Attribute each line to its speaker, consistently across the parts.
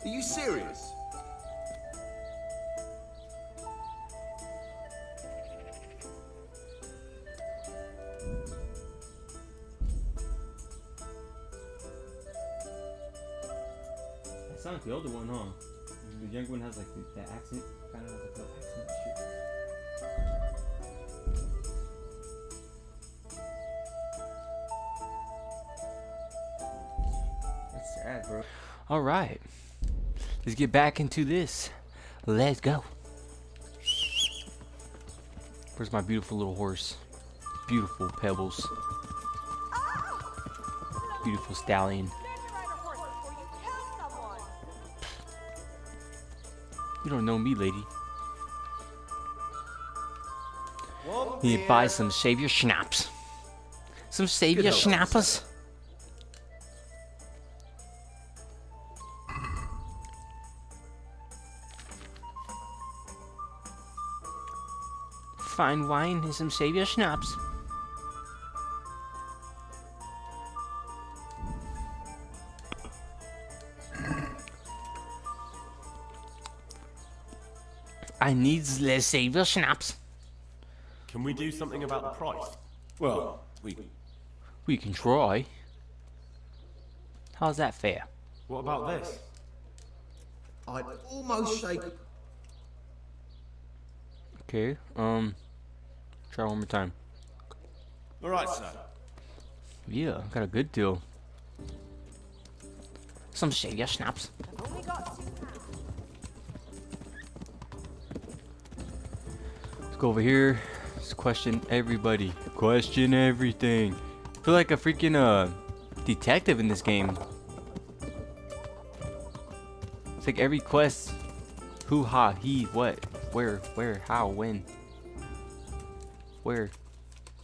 Speaker 1: Are you serious?
Speaker 2: That sounds like the older one, huh? The younger one has like that accent, kind of has like a accent shit. That's sad, bro. All right, let's get back into this. Let's go. Where's my beautiful little horse? Beautiful Pebbles. Beautiful stallion. You don't know me, lady. You need to buy some Savior Schnapps. Some Savior Schnappers. Fine wine and some Savior Schnapps. I need the Savior Schnapps.
Speaker 3: Can we do something about the price?
Speaker 1: Well,
Speaker 2: We can try. How's that fair?
Speaker 3: What about this?
Speaker 1: I'd almost shake...
Speaker 2: Okay, try one more time.
Speaker 3: All right, sir.
Speaker 2: Yeah, got a good deal. Some Savior Schnapps. Let's go over here. Let's question everybody. Question everything. I feel like a freaking detective in this game. It's like every quest. Who, ha, he, what, where, how, when. Where?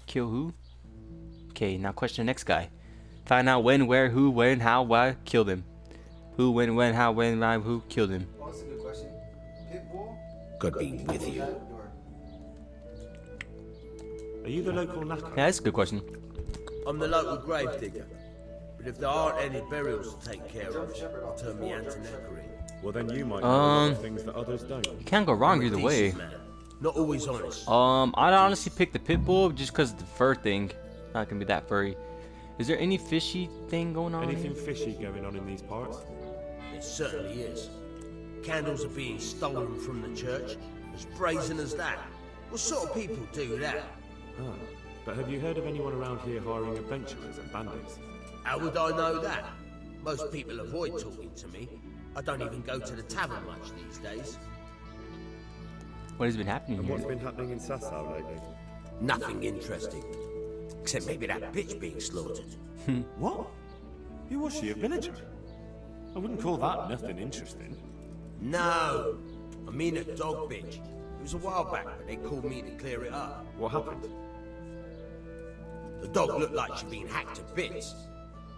Speaker 2: Kill who? Okay, now question the next guy. Find out when, where, who, when, how, why, killed him. Who, when, how, when, why, who, killed him.
Speaker 1: Oh, that's a good question. Pitbull?
Speaker 4: God be with you.
Speaker 3: Are you the local knacker?
Speaker 2: Yeah, that's a good question.
Speaker 4: I'm the local grave digger. But if there aren't any burials to take care of, I'll turn me hand to knackery.
Speaker 3: Well, then you might know a lot of things that others don't.
Speaker 2: You can't go wrong either way.
Speaker 4: Decent man, not always honest.
Speaker 2: I'd honestly pick the pit bull just because of the fur thing. Not gonna be that furry. Is there any fishy thing going on?
Speaker 3: Anything fishy going on in these parts?
Speaker 4: It certainly is. Candles are being stolen from the church. As brazen as that. What sort of people do that?
Speaker 3: Ah, but have you heard of anyone around here hiring adventurers and bandits?
Speaker 4: How would I know that? Most people avoid talking to me. I don't even go to the tavern much these days.
Speaker 2: What has been happening
Speaker 3: And
Speaker 2: here?
Speaker 3: what's been happening in Sasau lately?
Speaker 4: Nothing interesting. Except maybe that bitch being slaughtered.
Speaker 5: What? Who was she, a villager? I wouldn't call that nothing interesting.
Speaker 4: No, I mean a dog bitch. It was a while back, but they called me to clear it up.
Speaker 3: What happened?
Speaker 4: The dog looked like she'd been hacked to bits.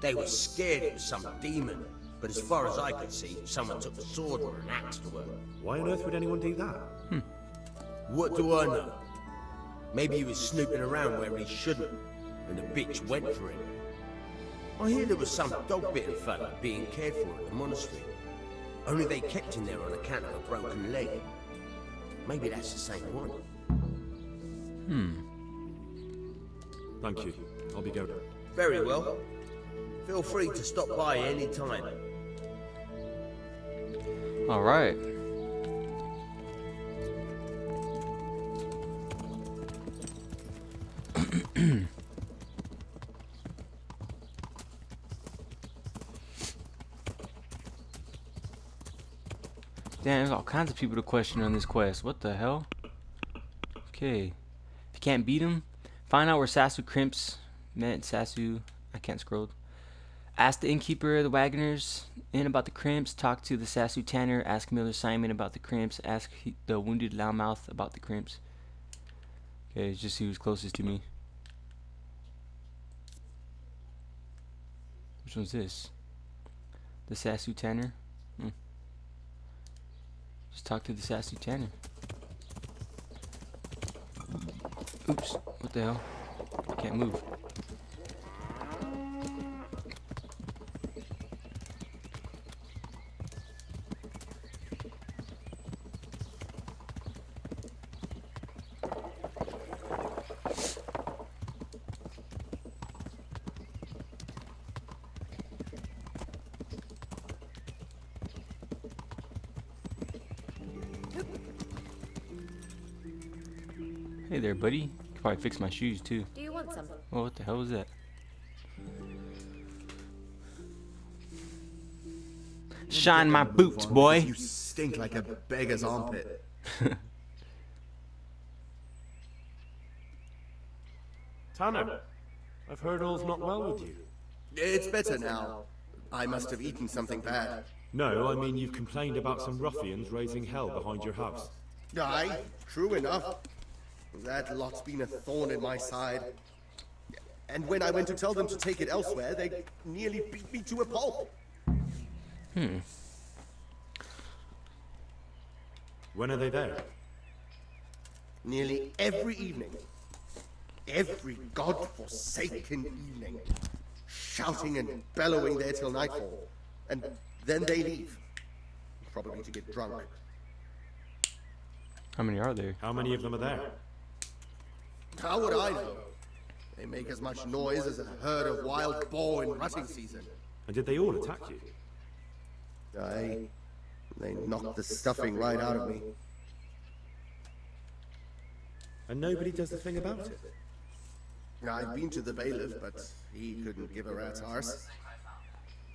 Speaker 4: They were scared it was some demon, but as far as I could see, someone took a sword or an axe to her.
Speaker 3: Why on earth would anyone do that?
Speaker 4: What do I know? Maybe he was snooping around where he shouldn't, and the bitch went for him. I hear there was some dog-bitten fella being cared for at the monastery. Only they kept him there on account of a broken leg. Maybe that's the same one.
Speaker 3: Thank you. I'll be going.
Speaker 4: Very well. Feel free to stop by any time.
Speaker 2: All right. Damn, there's all kinds of people to question on this quest. What the hell? Okay. If you can't beat him, find out where Sasu Crimps met Sasu. I can't scroll. Ask the innkeeper of the Wagoners Inn about the Crimps. Talk to the Sasu Tanner. Ask Miller Simon about the Crimps. Ask the Wounded Loudmouth about the Crimps. Okay, just see who's closest to me. Which one's this? The Sasu Tanner? Just talk to the Sasu Tanner. Oops, what the hell? I can't move. Hey there, buddy. Could probably fix my shoes too.
Speaker 6: Do you want some?
Speaker 2: Oh, what the hell was that? Shine my boots, boy.
Speaker 1: You stink like a beggar's armpit.
Speaker 5: Tanner, I've heard all's not well with you.
Speaker 1: It's better now. I must have eaten something bad.
Speaker 3: No, I mean you've complained about some ruffians raising hell behind your house.
Speaker 1: Aye, true enough. That lot's been a thorn in my side. And when I went to tell them to take it elsewhere, they nearly beat me to a pulp.
Speaker 3: When are they there?
Speaker 1: Nearly every evening. Every god-forsaken evening. Shouting and bellowing there till nightfall. And then they leave. Probably to get drunk.
Speaker 2: How many are there?
Speaker 3: How many of them are there?
Speaker 1: How would I know? They make as much noise as a herd of wild boar in rutting season.
Speaker 3: And did they all attack you?
Speaker 1: Aye. They knocked the stuffing right out of me.
Speaker 3: And nobody does a thing about it?
Speaker 1: I've been to the bailiff, but he couldn't give a rat's arse.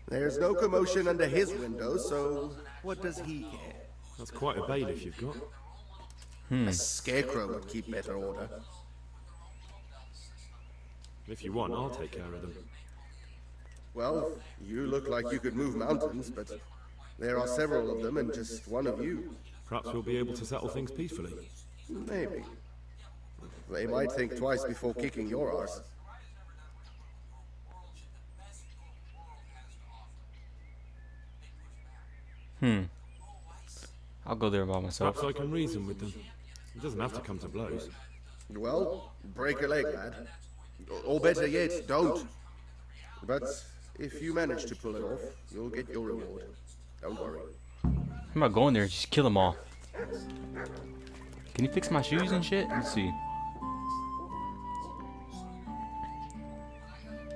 Speaker 1: There's no commotion under his window, so what does he care?
Speaker 3: That's quite a bailiff you've got.
Speaker 1: A scarecrow would keep better order.
Speaker 3: If you want, I'll take care of them.
Speaker 1: Well, you look like you could move mountains, but there are several of them and just one of you.
Speaker 3: Perhaps we'll be able to settle things peacefully.
Speaker 1: Maybe. They might think twice before kicking your arse.
Speaker 2: I'll go there by myself.
Speaker 3: Perhaps I can reason with them. It doesn't have to come to blows.
Speaker 1: Well, break a leg, lad. Or better yet, don't. But if you manage to pull it off, you'll get your reward. Don't worry.
Speaker 2: I'm about going there and just kill them all. Can you fix my shoes and shit? Let's see.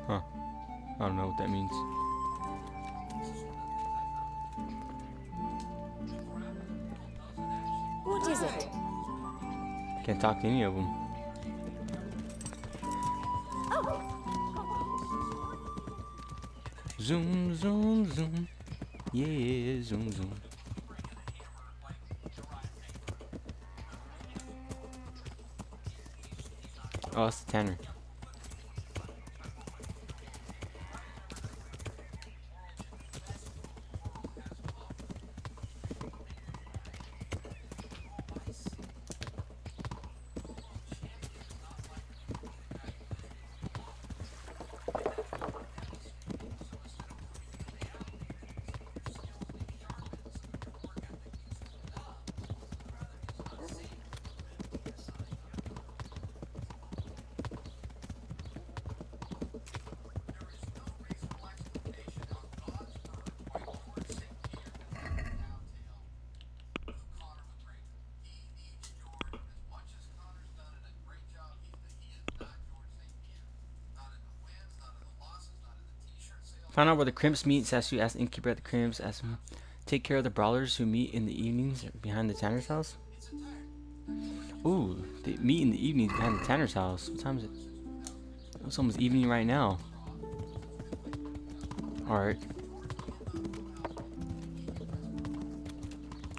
Speaker 2: Huh. I don't know what that means.
Speaker 6: What is it?
Speaker 2: Can't talk to any of them. Zoom, zoom, zoom. Yeah, zoom, zoom. Oh, it's the Tanner. Find out where the crimps meet. Sasu asked the innkeeper at the crimps. Asked him, take care of the brawlers who meet in the evenings behind the Tanner's house. Ooh, they meet in the evenings behind the Tanner's house. What time is it? It's almost evening right now. Alright.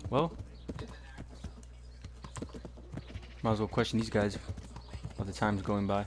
Speaker 2: Well, might as well question these guys while the time's going by.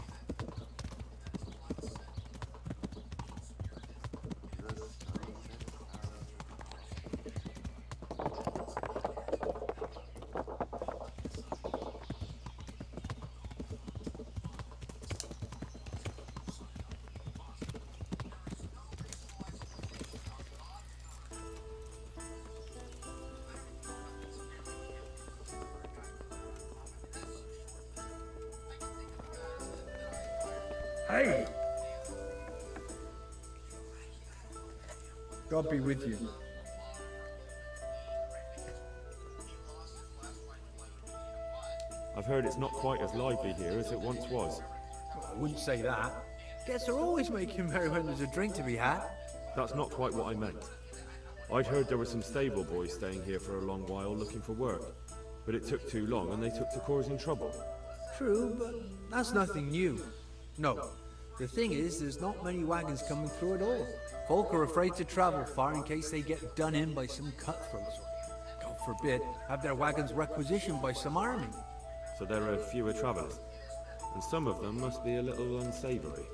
Speaker 7: Hey! God be with you.
Speaker 3: I've heard it's not quite as lively here as it once was.
Speaker 7: I wouldn't say that. Guests are always making merry when there's a drink to be had.
Speaker 3: That's not quite what I meant. I'd heard there were some stable boys staying here for a long while looking for work, but it took too long and they took to causing trouble.
Speaker 7: True, but that's nothing new. No. The thing is, there's not many wagons coming through at all. Folk are afraid to travel far in case they get done in by some cutthroats. God forbid, have their wagons requisitioned by some army.
Speaker 3: So there are fewer travellers. And some of them must be a little unsavoury.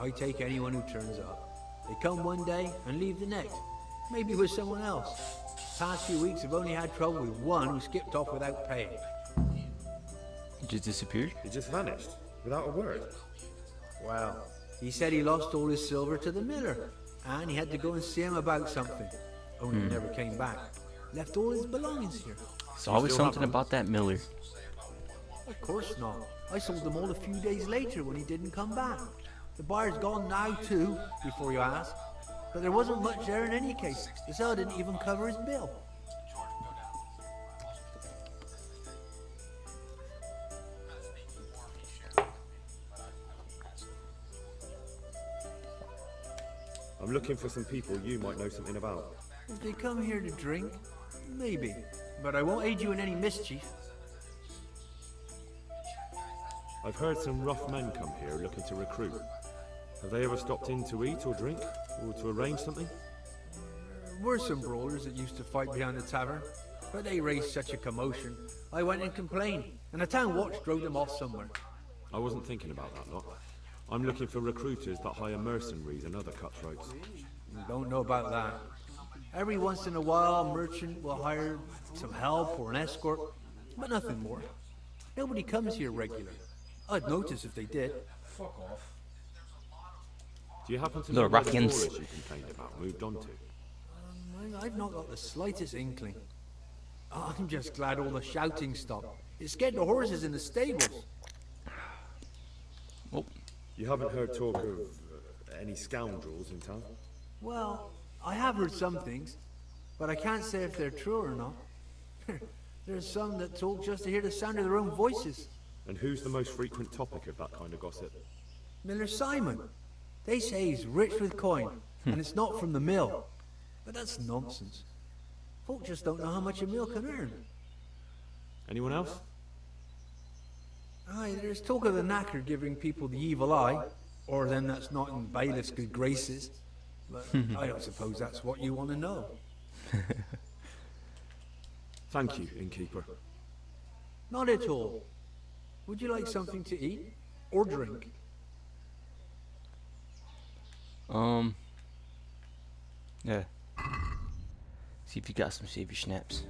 Speaker 7: I take anyone who turns up. They come one day and leave the next. Maybe with someone else. Past few weeks I've only had trouble with one who skipped off without paying.
Speaker 2: He just disappeared?
Speaker 3: He just vanished, without a word.
Speaker 7: Well, he said he lost all his silver to the miller, and he had to go and see him about something. Only he never came back. Left all his belongings here.
Speaker 2: It's always something about that miller.
Speaker 7: Of course not. I sold them all a few days later when he didn't come back. The buyer's gone now too, before you ask. But there wasn't much there in any case. The seller didn't even cover his bill.
Speaker 3: I'm looking for some people you might know something about.
Speaker 7: If they come here to drink, maybe. But I won't aid you in any mischief.
Speaker 3: I've heard some rough men come here looking to recruit. Have they ever stopped in to eat or drink? Or to arrange something?
Speaker 7: There were some brawlers that used to fight behind the tavern, but they raised such a commotion. I went and complained, and the town watch drove them off somewhere.
Speaker 3: I wasn't thinking about that lot. I'm looking for recruiters that hire mercenaries and other cutthroats.
Speaker 7: Don't know about that. Every once in a while, a merchant will hire some help or an escort, but nothing more. Nobody comes here regular. I'd notice if they did.
Speaker 6: Fuck off.
Speaker 3: Do you happen to
Speaker 2: The
Speaker 3: know where the
Speaker 2: ruffians.
Speaker 3: tourists you complained about moved on to?
Speaker 7: I've not got the slightest inkling. I'm just glad all the shouting stopped. It scared the horses in the stables.
Speaker 2: Oh,
Speaker 3: You haven't heard talk of any scoundrels in town?
Speaker 7: Well, I have heard some things, but I can't say if they're true or not. There's some that talk just to hear the sound of their own voices.
Speaker 3: And who's the most frequent topic of that kind of gossip?
Speaker 7: Miller Simon. They say he's rich with coin, and it's not from the mill. But that's nonsense. Folk just don't know how much a mill can earn.
Speaker 3: Anyone else?
Speaker 7: Aye, there's talk of the knacker giving people the evil eye, or them that's not in bailiff's good graces. But I don't suppose that's what you want to know.
Speaker 3: Thank you, innkeeper.
Speaker 7: Not at all. Would you like something to eat? Or drink?
Speaker 2: yeah. See if you got some savior snaps.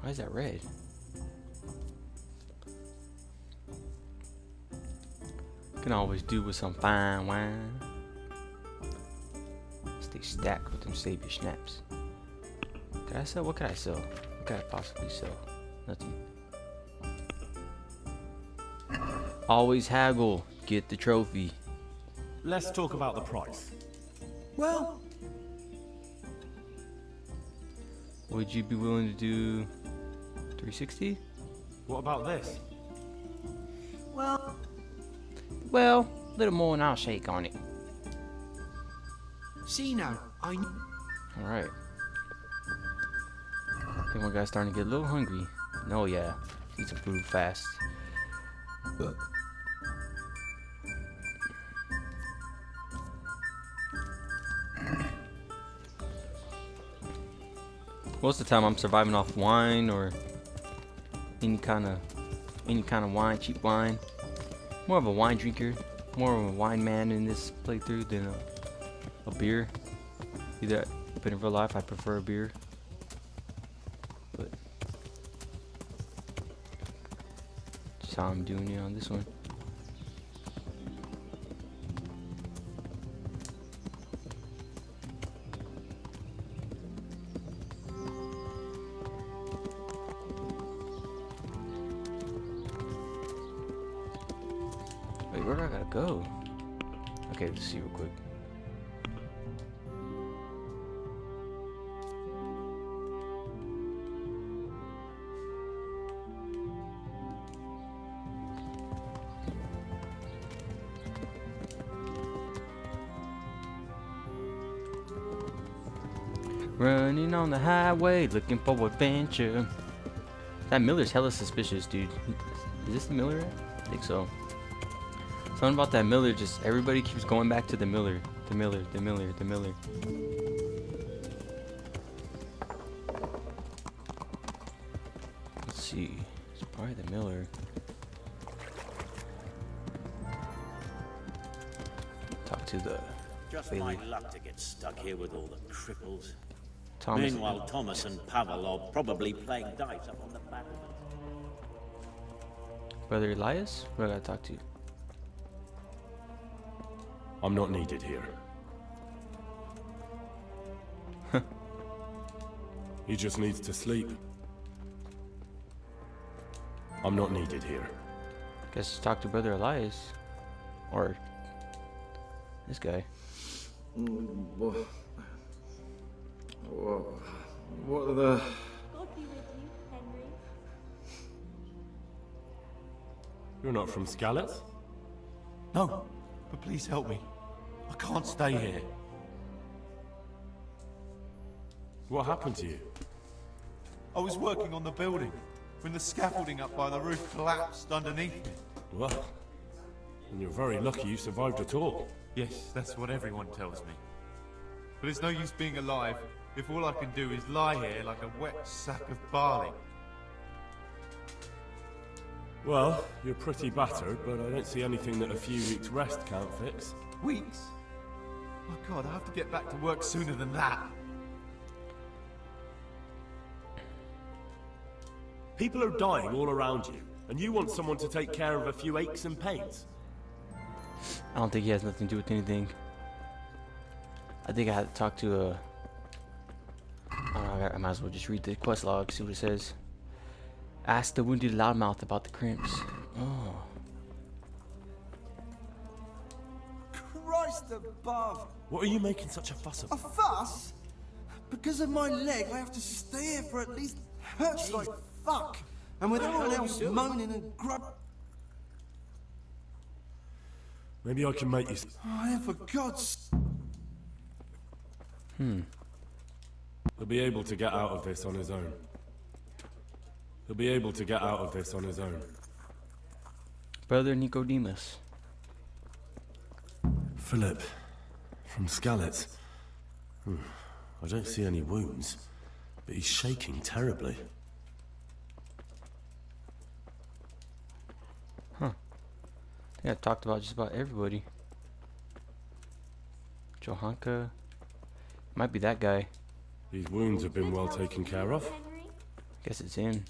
Speaker 2: Why is that red? Can always do with some fine wine. Stay stacked with them savior snaps. Could I sell? What could I sell? What could I possibly sell? Nothing. Always haggle. Get the trophy.
Speaker 5: Let's talk about the price.
Speaker 7: Well,
Speaker 2: Would you be willing to do 360?
Speaker 5: What about this?
Speaker 7: well,
Speaker 2: Well, a little more and I'll shake on it.
Speaker 7: see now,
Speaker 2: Alright. I think my guy's starting to get a little hungry. No, yeah. Need some food fast. Most of the time I'm surviving off wine or any kind of wine, cheap wine. More of a wine drinker, more of a wine man in this playthrough than a beer. Either, but in real life I prefer a beer. But just how I'm doing it on this one. Wait, where do I gotta go? Okay, let's see real quick. Running on the highway, looking for adventure. That Miller's hella suspicious, dude. Is this the Miller? I think so. Something about that Miller, just everybody keeps going back to the Miller. The Miller, the Miller, the Miller. Let's see. It's probably the Miller. Talk to the
Speaker 6: Just
Speaker 2: Bailey.
Speaker 6: my luck to get stuck here with all the cripples.
Speaker 2: Thomas.
Speaker 6: Meanwhile, Thomas and Pavel are probably playing dice up on the battlement.
Speaker 2: Brother Elias? Who I gotta talk to?
Speaker 3: I'm not needed here. He just needs to sleep. I'm not needed here.
Speaker 2: Guess talk to Brother Elias. Or this guy.
Speaker 8: What are the...
Speaker 9: God be with you, Henry.
Speaker 3: You're not from Skalitz?
Speaker 5: No, but please help me. I can't stay here.
Speaker 3: What happened to you?
Speaker 5: I was working on the building when the scaffolding up by the roof collapsed underneath me.
Speaker 3: Well, and you're very lucky you survived at all.
Speaker 5: Yes, that's what everyone tells me. But it's no use being alive if all I can do is lie here like a wet sack of barley.
Speaker 3: Well, you're pretty battered, but I don't see anything that a few weeks' rest can't fix.
Speaker 5: Weeks? Oh God, I have to get back to work sooner than that.
Speaker 3: People are dying all around you, and you want someone to take care of a few aches and pains.
Speaker 2: I don't think he has nothing to do with anything. I think I had to talk to a... I might as well just read the quest log, see what it says. Ask the wounded loudmouth about the crimps. Oh.
Speaker 10: Christ above!
Speaker 3: What are you making such a fuss
Speaker 10: A
Speaker 3: about?
Speaker 10: fuss? Because of my leg, I have to stay here for at least... Hurts like fuck! And with everyone else moaning and grubbing...
Speaker 3: Maybe I can make you...
Speaker 10: Oh, then for God's...
Speaker 3: He'll be able to get out of this on his own. He'll be able to get out of this on his own.
Speaker 2: Brother Nicodemus.
Speaker 3: Philip, from Skalitz. I don't see any wounds, but he's shaking terribly.
Speaker 2: Huh. I think I talked about just about everybody. Johanka. Might be that guy.
Speaker 3: These wounds have been well taken care of.
Speaker 9: Henry?
Speaker 2: Guess it's in.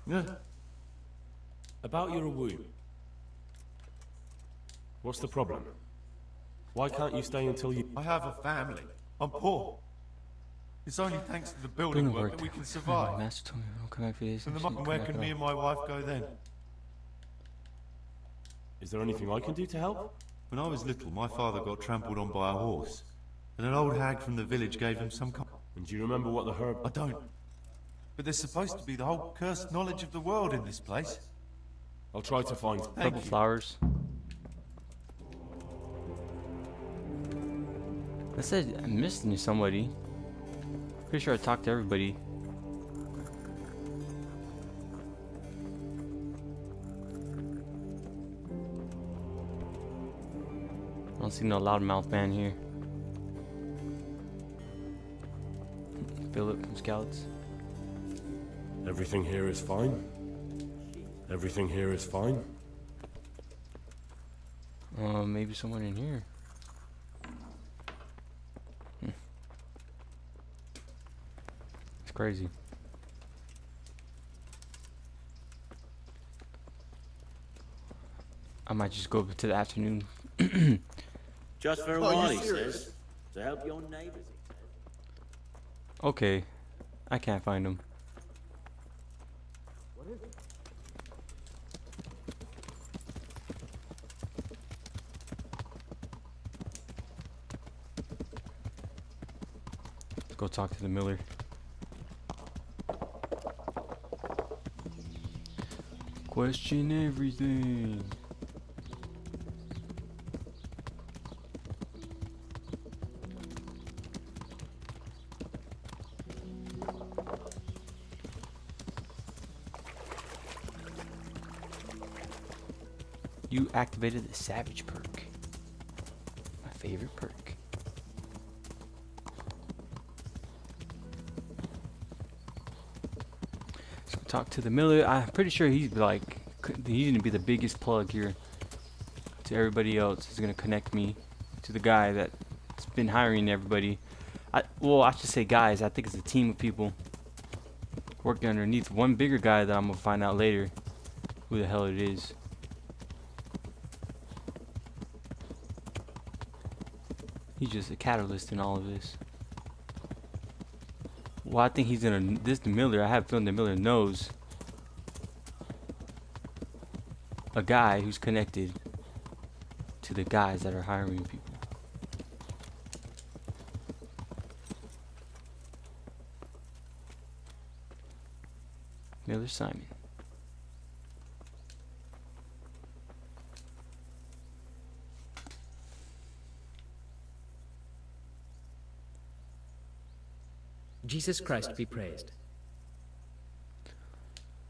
Speaker 3: Yeah. About your wound. What's the problem? Why can't you stay until you...
Speaker 5: I have a family. I'm poor. It's only thanks to the building work that we can
Speaker 2: My
Speaker 5: survive.
Speaker 2: master told me we don't come back for this.
Speaker 5: And where can me and my wife go then?
Speaker 3: Is there anything I can do to help?
Speaker 5: When I was little, my father got trampled on by a horse. And an old hag from the village gave him some kind...
Speaker 3: And do you remember what the herb...
Speaker 5: I don't. But there's supposed to be the whole cursed knowledge of the world in this place.
Speaker 3: I'll try to find...
Speaker 5: Thank
Speaker 2: Purple
Speaker 5: you.
Speaker 2: flowers. I said I missed somebody. Pretty sure I talked to everybody. I don't see no loudmouth man here. Philip from Scouts.
Speaker 3: Everything here is fine. Everything here is fine.
Speaker 2: Maybe someone in here. It's crazy. I might just go to the afternoon.
Speaker 6: Just for a
Speaker 1: Oh, you
Speaker 6: while, he
Speaker 1: serious?
Speaker 6: says. To help your neighbors, he says.
Speaker 2: Okay, I can't find him. Let's go talk to the Miller. Question everything. You activated the Savage perk. My favorite perk. So talk to the miller. I'm pretty sure he's like, he's gonna be the biggest plug here. To everybody else, he's gonna connect me to the guy that's been hiring everybody. Well, I should say guys. I think it's a team of people working underneath one bigger guy that I'm gonna find out later who the hell it is. He's just a catalyst in all of this. Well, I think he's gonna. The Miller. I have a feeling the Miller knows a guy who's connected to the guys that are hiring people. Miller Simon.
Speaker 11: Jesus Christ be praised.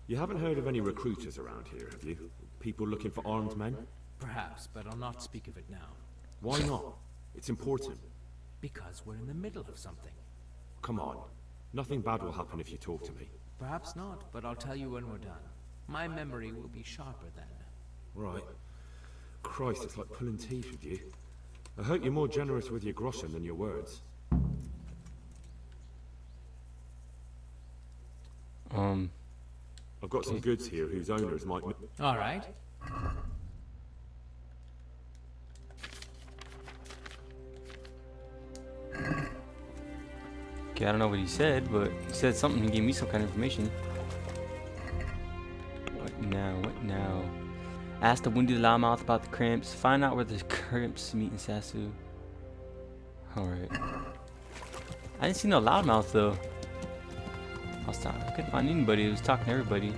Speaker 3: You haven't heard of any recruiters around here, have you? People looking for armed men?
Speaker 11: Perhaps, but I'll not speak of it now.
Speaker 3: Why not? It's important.
Speaker 11: Because we're in the middle of something.
Speaker 3: Come on. Nothing bad will happen if you talk to me.
Speaker 11: Perhaps not, but I'll tell you when we're done. My memory will be sharper then.
Speaker 3: Right. Christ, it's like pulling teeth with you. I hope you're more generous with your groschen than your words. I've got some goods here whose owners might...
Speaker 11: All right.
Speaker 2: Okay, I don't know what he said, but he said something. He gave me some kind of information. What now? What now? Ask the wounded loudmouth about the crimps. Find out where the crimps meet in Sasu. Alright. I didn't see no loudmouth though. I couldn't find anybody who was talking to everybody.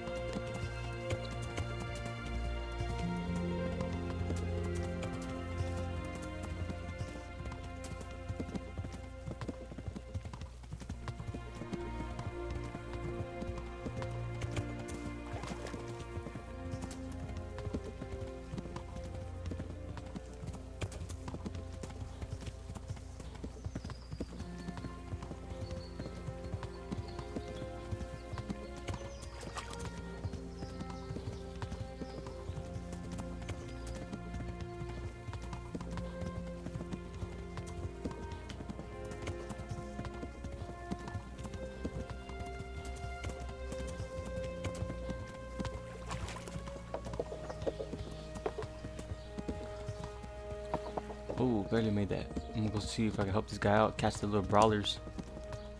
Speaker 2: Oh, barely made that. I'm gonna go see if I can help this guy out, catch the little brawlers.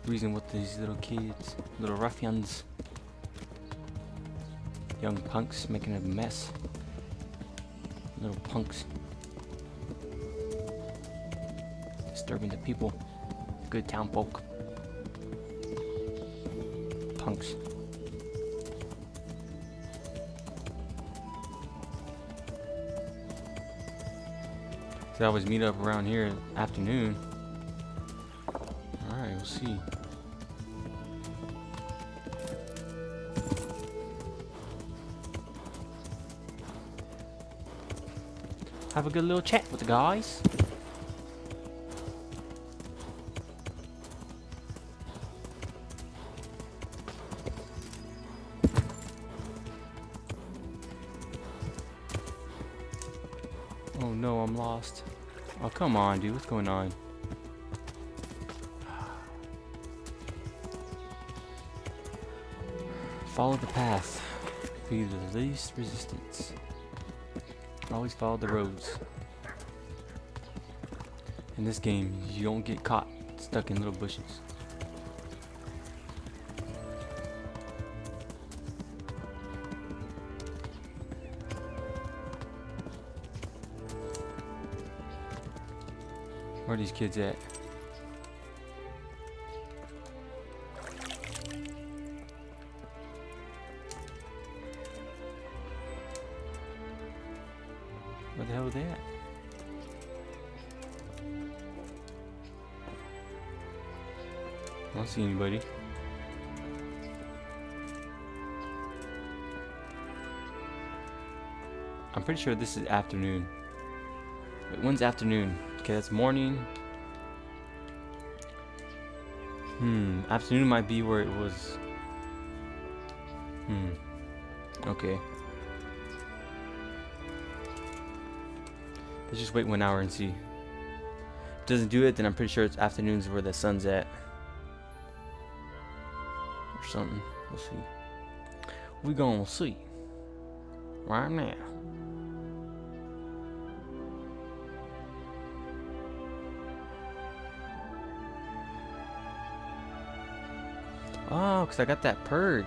Speaker 2: Reason with these little kids, little ruffians. Young punks making a mess. Little punks. Disturbing the people. Good town folk. Punks. They always meet up around here afternoon. Alright, we'll see. Have a good little chat with the guys. Oh no, I'm lost. Oh, come on, dude. What's going on? Follow the path. Be the least resistance. Always follow the roads. In this game, you don't get caught stuck in little bushes. Where are these kids at? Where the hell are they at? I don't see anybody. I'm pretty sure this is afternoon. Wait, when's afternoon? Okay, that's morning. Afternoon might be where it was. Okay. Let's just wait 1 hour and see. If it doesn't do it, then I'm pretty sure it's afternoons where the sun's at. Or something. We'll see. We gonna see. Right now. Oh, because I got that perk.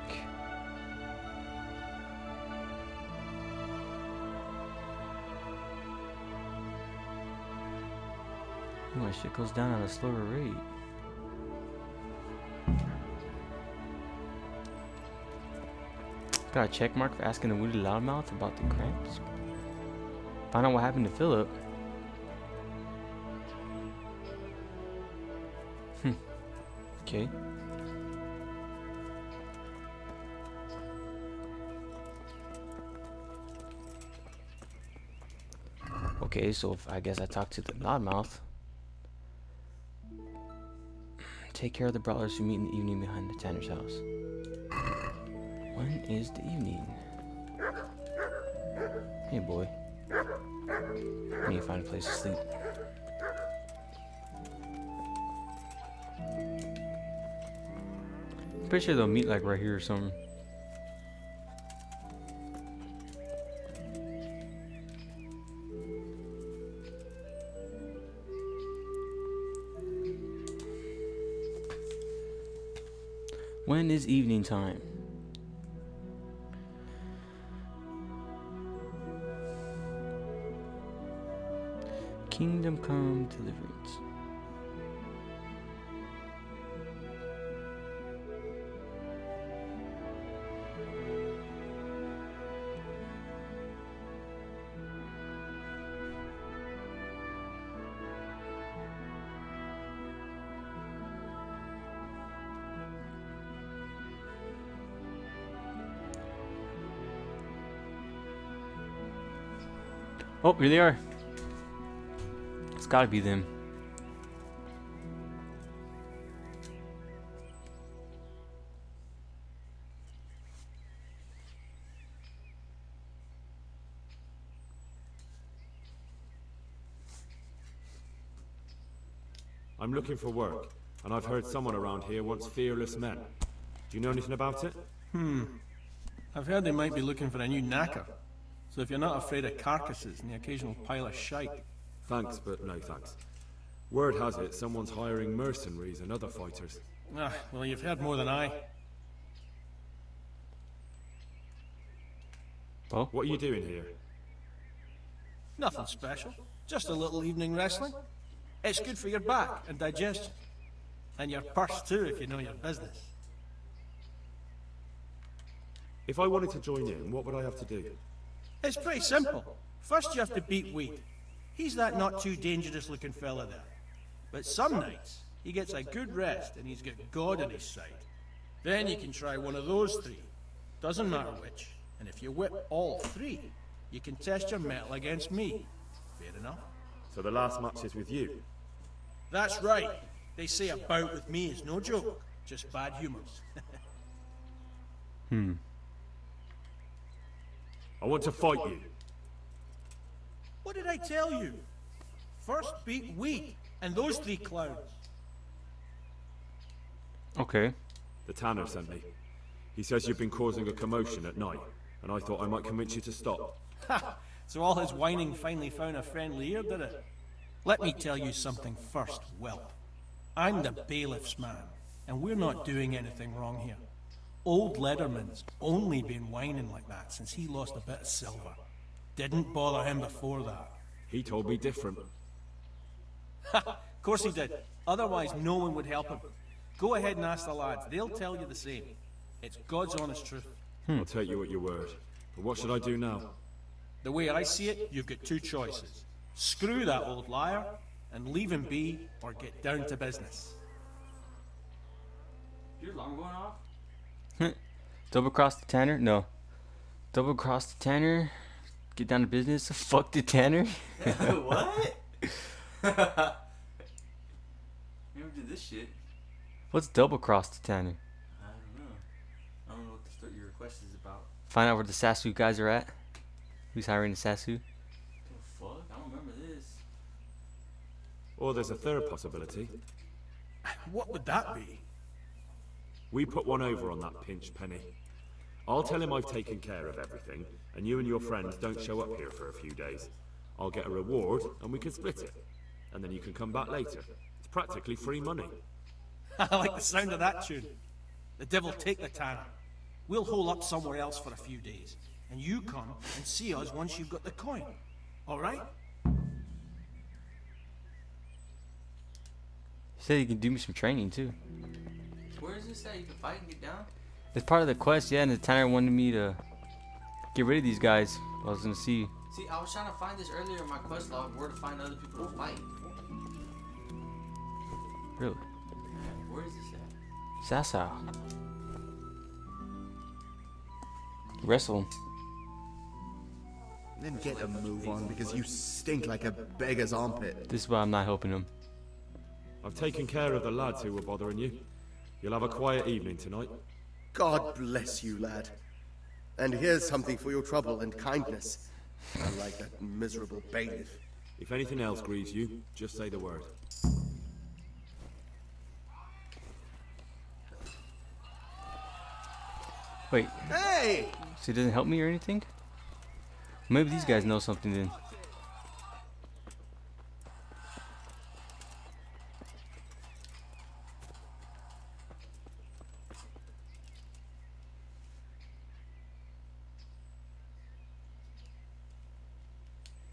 Speaker 2: My shit goes down at a slower rate. Got a check mark for asking the wounded loudmouth about the cramps. Find out what happened to Philip. Okay. Okay, so if I guess I talk to the loudmouth. Take care of the brawlers who meet in the evening behind the Tanner's house. When is the evening? Hey, boy. I need to find a place to sleep. Pretty sure they'll meet like right here or something. When is evening time? Kingdom Come Deliverance. Oh, here they are. It's gotta be them.
Speaker 3: I'm looking for work, and I've heard someone around here wants fearless men. Do you know anything about it?
Speaker 12: I've heard they might be looking for a new knacker. So if you're not afraid of carcasses and the occasional pile of shite.
Speaker 3: Thanks, but no thanks. Word has it someone's hiring mercenaries and other fighters.
Speaker 12: Ah, well, you've heard more than I.
Speaker 2: Oh?
Speaker 3: What are you doing here?
Speaker 12: Nothing special. Just a little evening wrestling. It's good for your back and digestion. And your purse too, if you know your business.
Speaker 3: If I wanted to join in, what would I have to do?
Speaker 12: It's pretty simple. First you have to beat Weed. He's that not too dangerous looking fella there. But some nights, he gets a good rest and he's got God on his side. Then you can try one of those three. Doesn't matter which. And if you whip all three, you can test your mettle against me. Fair enough?
Speaker 3: So the last match is with you?
Speaker 12: That's right. They say a bout with me is no joke. Just bad humors.
Speaker 3: I want to fight you.
Speaker 12: What did I tell you? First beat Weed and those three clowns.
Speaker 2: Okay.
Speaker 3: The Tanner sent me. He says you've been causing a commotion at night, and I thought I might convince you to stop.
Speaker 12: Ha! So all his whining finally found a friendly ear, did it? Let me tell you something first, whelp. I'm the bailiff's man, and we're not doing anything wrong here. Old Lederman's only been whining like that since he lost a bit of silver. Didn't bother him before that.
Speaker 3: He told me different.
Speaker 12: Ha! Of course he did. Otherwise no one would help him. Go ahead and ask the lads. They'll tell you the same. It's God's honest truth.
Speaker 3: I'll take you at your word. But what should I do now?
Speaker 12: The way I see it, you've got two choices. Screw that old liar and leave him be, or get down to business.
Speaker 2: Your alarm going off? Double cross the Tanner? No. Double cross the Tanner. get down to business. Fuck the Tanner.
Speaker 13: What? Never did this shit.
Speaker 2: What's double cross the Tanner?
Speaker 13: I don't know. I don't know what your request is about.
Speaker 2: Find out where the Sasu guys are at. Who's hiring the Sasu?
Speaker 13: The fuck? I don't remember this.
Speaker 3: Or there's a third possibility.
Speaker 12: What would that be?
Speaker 3: We put one over on that pinch penny. I'll tell him I've taken care of everything, and you and your friends don't show up here for a few days. I'll get a reward, and we can split it. And then you can come back later. It's practically free money.
Speaker 12: I like the sound of that tune. The devil take the Tanner. We'll hole up somewhere else for a few days, and you come and see us once you've got the coin. All right?
Speaker 2: He said he can do me some training too.
Speaker 13: Where is this at? You can fight and get down?
Speaker 2: It's part of the quest, yeah, and the Tanner wanted me to get rid of these guys. I was gonna see.
Speaker 13: See, I was trying to find this earlier in my quest log, where to find other people to fight.
Speaker 2: Really?
Speaker 13: Yeah, where is this at?
Speaker 2: Sasau. Wrestle.
Speaker 1: Then get a move on because you stink like a beggar's armpit.
Speaker 2: This is why I'm not helping him.
Speaker 3: I've taken care of the lads who were bothering you. You'll have a quiet evening tonight.
Speaker 1: God bless you, lad. And here's something for your trouble and kindness. Unlike that miserable bailiff.
Speaker 3: If anything else grieves you, just say the word.
Speaker 2: Wait.
Speaker 1: Hey!
Speaker 2: So he doesn't help me or anything? Maybe these guys know something then.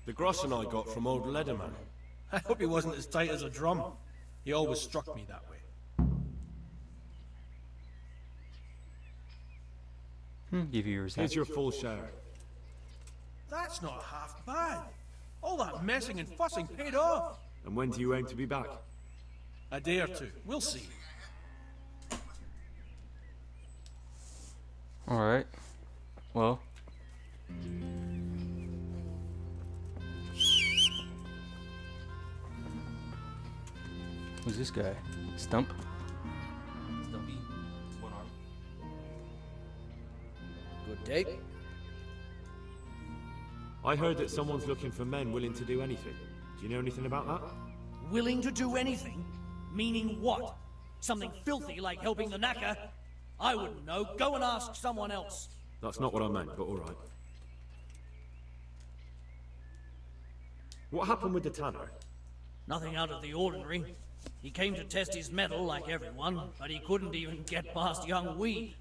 Speaker 4: The groschen I got from old Leatherman.
Speaker 12: I hope he wasn't as tight as a drum. He always struck me that way.
Speaker 2: Give you yours.
Speaker 3: Here's your full share.
Speaker 12: That's not half bad. All that messing and fussing paid off.
Speaker 3: And when do you aim to be back?
Speaker 12: A day or two. We'll see.
Speaker 2: Alright. Well. Who's this guy? Stump?
Speaker 13: Stumpy. One arm.
Speaker 14: Good day.
Speaker 3: I heard that someone's looking for men willing to do anything. Do you know anything about that?
Speaker 15: Willing to do anything? Meaning what? Something filthy like helping the knacker? I wouldn't know. Go and ask someone else.
Speaker 3: That's not what I meant, but alright. What happened with the tanner?
Speaker 15: Nothing out of the ordinary. He came to test his mettle like everyone, but he couldn't even get past young Weed.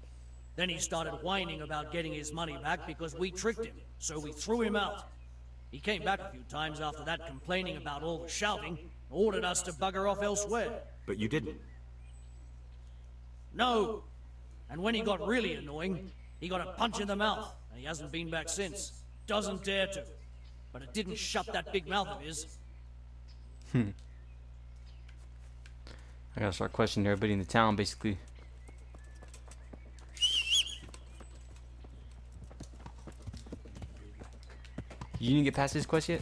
Speaker 15: Then he started whining about getting his money back because we tricked him, so we threw him out. He came back a few times after that complaining about all the shouting, and ordered us to bugger off elsewhere.
Speaker 3: But you didn't?
Speaker 15: No. And when he got really annoying, he got a punch in the mouth, and he hasn't been back since. Doesn't dare to. But it didn't shut that big mouth of his.
Speaker 2: I gotta start questioning everybody in the town, basically. You didn't get past this quest yet?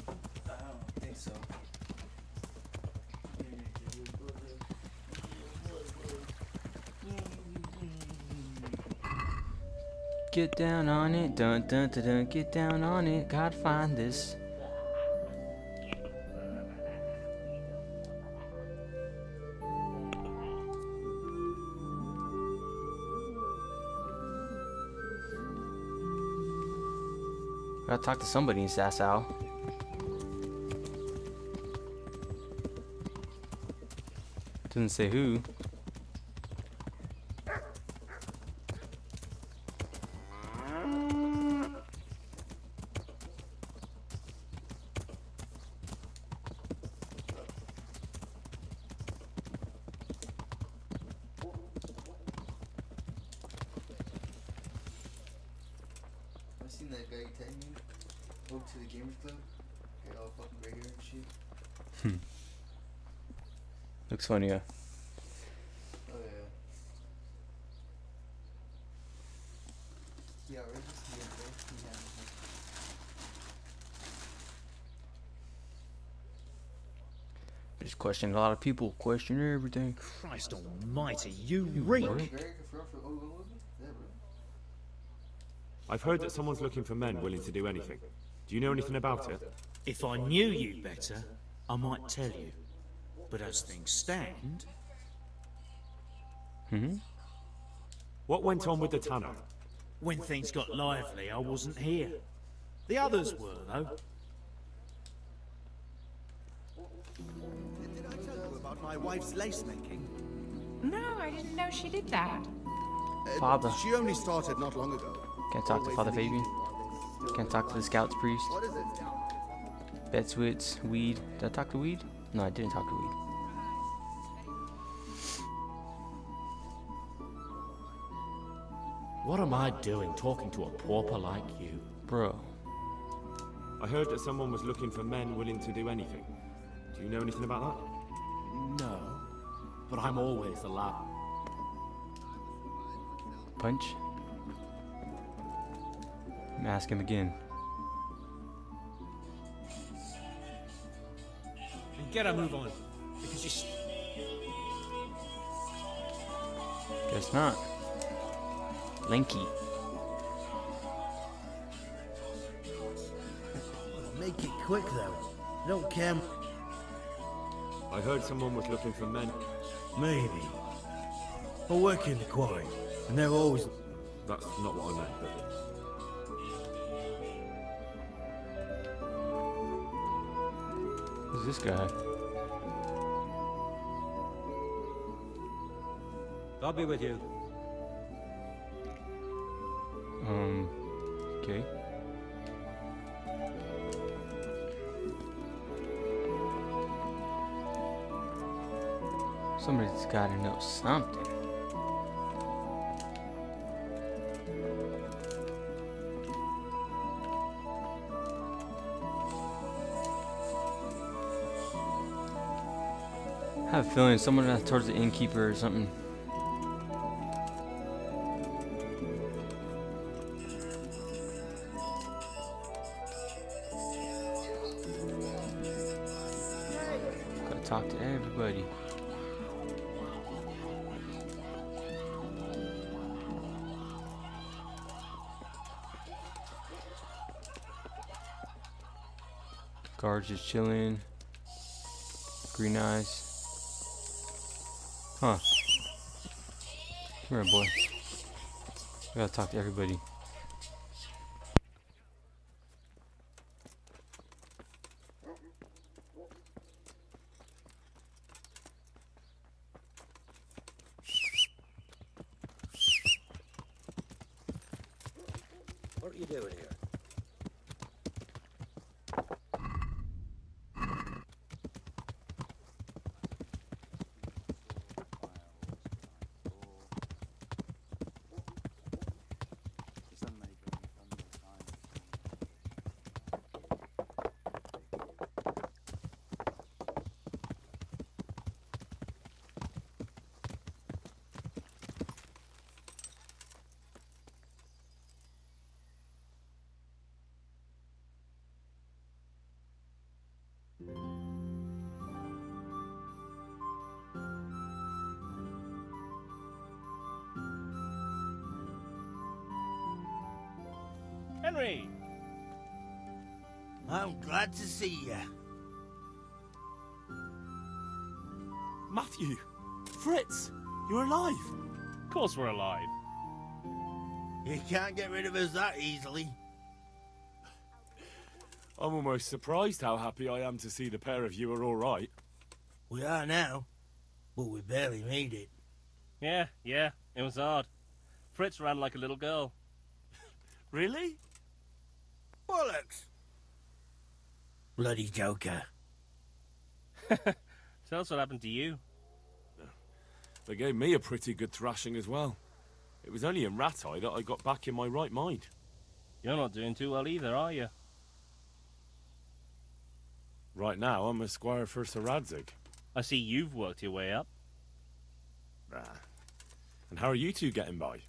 Speaker 13: I don't think so.
Speaker 2: Get down on it, dun dun dun dun, get down on it, gotta find this. Gotta talk to somebody in Sasau. Doesn't say who.
Speaker 13: I seen that guy tag me over to the gamers club. Got all fucking gray hair and shit.
Speaker 2: Looks funny, yeah.
Speaker 13: Oh yeah. Yeah, right. Yeah, bro.
Speaker 2: Just questioning a lot of people. Question everything.
Speaker 14: Christ almighty, you reek!
Speaker 3: I've heard that someone's looking for men willing to do anything. Do you know anything about it?
Speaker 14: If I knew you better, I might tell you. But as things stand...
Speaker 3: What went on with the tanner?
Speaker 14: When things got lively, I wasn't here. The others were, though.
Speaker 10: Did I tell you about my wife's lace making?
Speaker 16: No, I didn't know she did that.
Speaker 2: Father.
Speaker 1: She only started not long ago.
Speaker 2: Can't talk to Father Fabian. Can't talk to the Scouts priest.
Speaker 1: What is it?
Speaker 2: Betswits, Weed. Did I talk to Weed? No, I didn't talk to Weed.
Speaker 6: What am I doing talking to a pauper like you?
Speaker 2: Bro.
Speaker 3: I heard that someone was looking for men willing to do anything. Do you know anything about that?
Speaker 6: No, but I'm always allowed.
Speaker 2: Punch. Let me ask him again.
Speaker 12: And get a move on, because you...
Speaker 2: Guess not. Linky.
Speaker 10: Make it quick, though. Don't care.
Speaker 3: I heard someone was looking for men.
Speaker 10: Maybe. I work in the quarry, and they're always...
Speaker 3: That's not what I meant, but...
Speaker 2: Who's this guy?
Speaker 17: I'll be with you.
Speaker 2: Okay. Somebody's gotta know something. I have a feeling someone towards the innkeeper or something. Gotta talk to everybody. Guards just chilling. Green eyes. Huh. Come here, boy. I gotta talk to everybody.
Speaker 6: What are you doing here?
Speaker 12: Henry!
Speaker 10: I'm glad to see you.
Speaker 3: Matthew! Fritz! You're alive!
Speaker 12: Of course we're alive.
Speaker 10: You can't get rid of us that easily.
Speaker 3: I'm almost surprised how happy I am to see the pair of you are all right.
Speaker 10: We are now, but we barely made it.
Speaker 12: Yeah, it was hard. Fritz ran like a little girl.
Speaker 3: Really?
Speaker 10: Bollocks! Bloody joker.
Speaker 12: Tell us what happened to you.
Speaker 3: They gave me a pretty good thrashing as well. It was only in Rat-Eye that I got back in my right mind.
Speaker 12: You're not doing too well either, are you?
Speaker 3: Right now, I'm a squire for Sir Radzig.
Speaker 12: I see you've worked your way up.
Speaker 3: And how are you two getting by?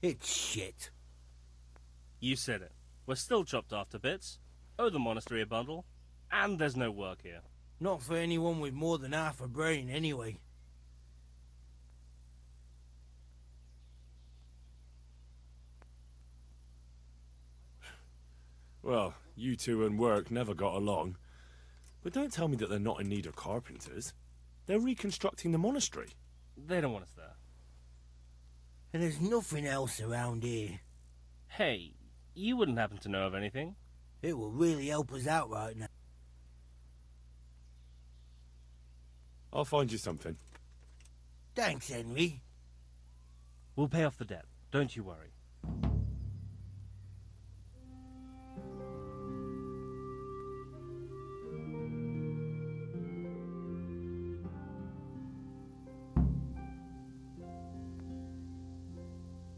Speaker 10: It's shit.
Speaker 12: You said it. We're still chopped off to bits. Owe the monastery a bundle. And there's no work here. Not for anyone with more than half a brain, anyway.
Speaker 3: Well, you two and work never got along. But don't tell me that they're not in need of carpenters. They're reconstructing the monastery.
Speaker 18: They don't want us there.
Speaker 12: And there's nothing else around here.
Speaker 18: Hey, you wouldn't happen to know of anything?
Speaker 12: It will really help us out right now.
Speaker 3: I'll find you something.
Speaker 12: Thanks, Henry.
Speaker 18: We'll pay off the debt. Don't you worry.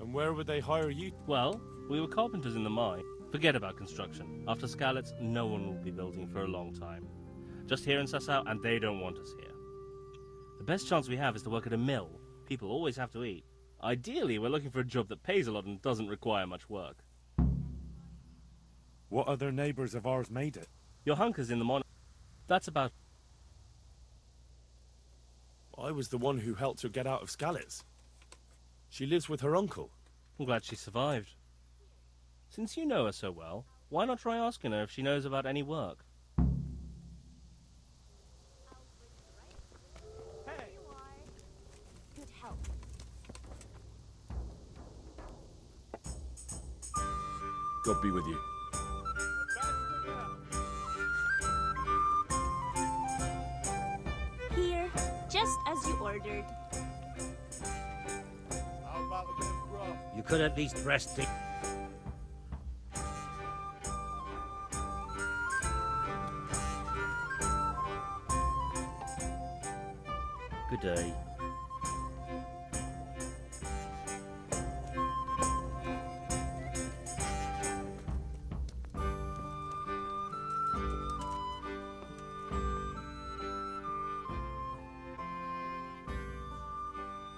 Speaker 3: And where would they hire you?
Speaker 18: Well, we were carpenters in the mine. Forget about construction. After Skalitz, no one will be building for a long time. Just here in Sassau, and they don't want us here. The best chance we have is to work at a mill. People always have to eat. Ideally, we're looking for a job that pays a lot and doesn't require much work.
Speaker 3: What other neighbours of ours made it?
Speaker 18: Your hunker's in the mon... That's about...
Speaker 3: I was the one who helped her get out of Skalitz. She lives with her uncle.
Speaker 18: I'm glad she survived. Since you know her so well, why not try asking her if she knows about any work?
Speaker 9: Good help.
Speaker 3: God be with you.
Speaker 9: Here, just as you ordered.
Speaker 14: You could at least rest the... Good day.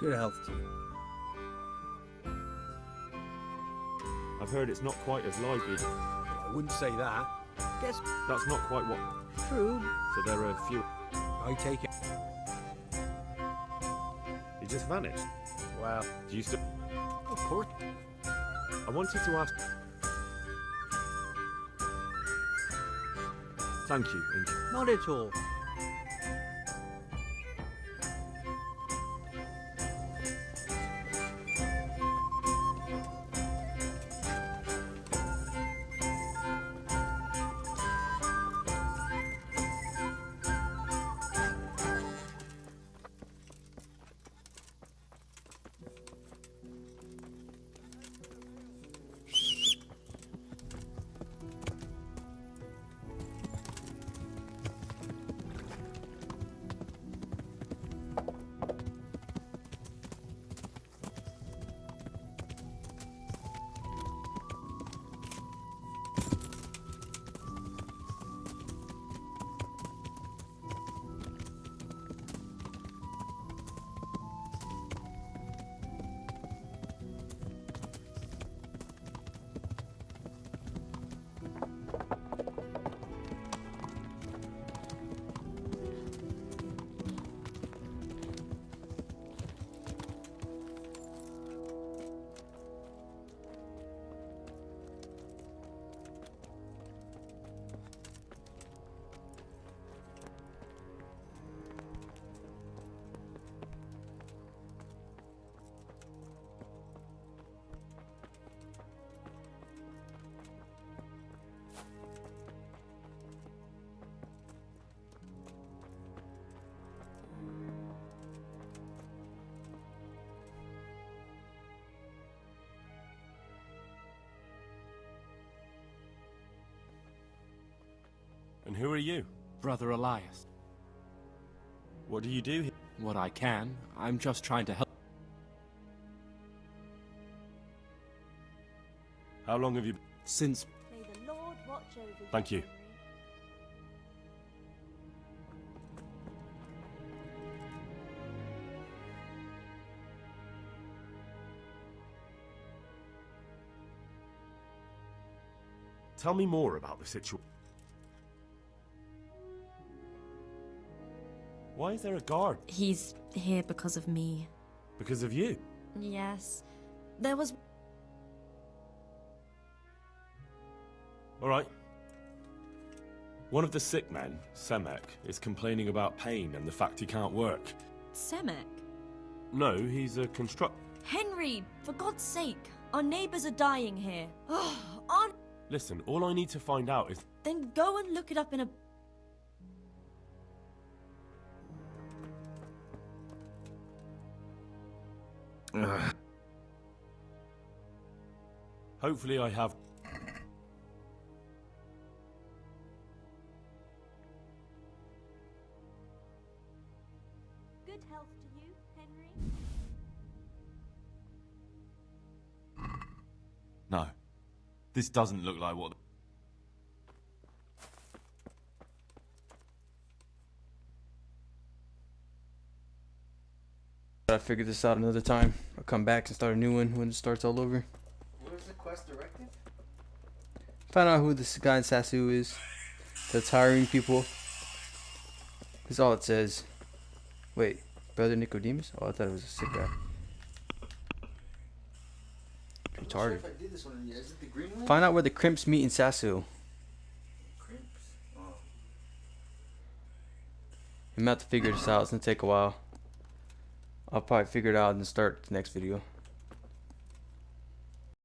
Speaker 7: Good health to you.
Speaker 3: I've heard it's not quite as lively.
Speaker 7: I wouldn't say that. Guess
Speaker 3: That's not quite what...
Speaker 7: true.
Speaker 3: So there are a few...
Speaker 7: I take it.
Speaker 3: He just vanished.
Speaker 7: Well,
Speaker 3: Do you still...
Speaker 7: of course.
Speaker 3: I wanted to ask... Thank you, Inky.
Speaker 7: Not at all.
Speaker 3: And who are you?
Speaker 19: Brother Elias.
Speaker 3: What do you do here?
Speaker 19: What I can. I'm just trying to help.
Speaker 3: How long have you...
Speaker 19: Since...
Speaker 9: May the Lord watch over you.
Speaker 3: Thank you.
Speaker 9: Henry.
Speaker 3: Tell me more about the situation. Why is there a guard?
Speaker 20: He's here because of me.
Speaker 3: Because of you?
Speaker 20: Yes. There was...
Speaker 3: Alright. One of the sick men, Semek, is complaining about pain and the fact he can't work.
Speaker 20: Semek?
Speaker 3: No, he's a construct...
Speaker 20: Henry, for God's sake, our neighbors are dying here. Aren't...
Speaker 3: Listen, all I need to find out is...
Speaker 20: Then go and look it up in a...
Speaker 3: Hopefully I have...
Speaker 9: Good health to you, Henry.
Speaker 5: No. This doesn't look like what...
Speaker 2: I'll figure this out another time. I'll come back and start a new one when it starts all over.
Speaker 13: What is the quest directive?
Speaker 2: Find out who this guy in Sasu is that's hiring people. That's all it says. Wait, Brother Nicodemus? Oh, I thought it was a sick guy.
Speaker 13: I'm not
Speaker 2: Retarded.
Speaker 13: sure if I did this one yet. Is it the green one?
Speaker 2: Find out where the crimps meet in Sasu.
Speaker 13: Crimps? Oh.
Speaker 2: I'm about to figure this out. It's gonna take a while. I'll probably figure it out and start the next video.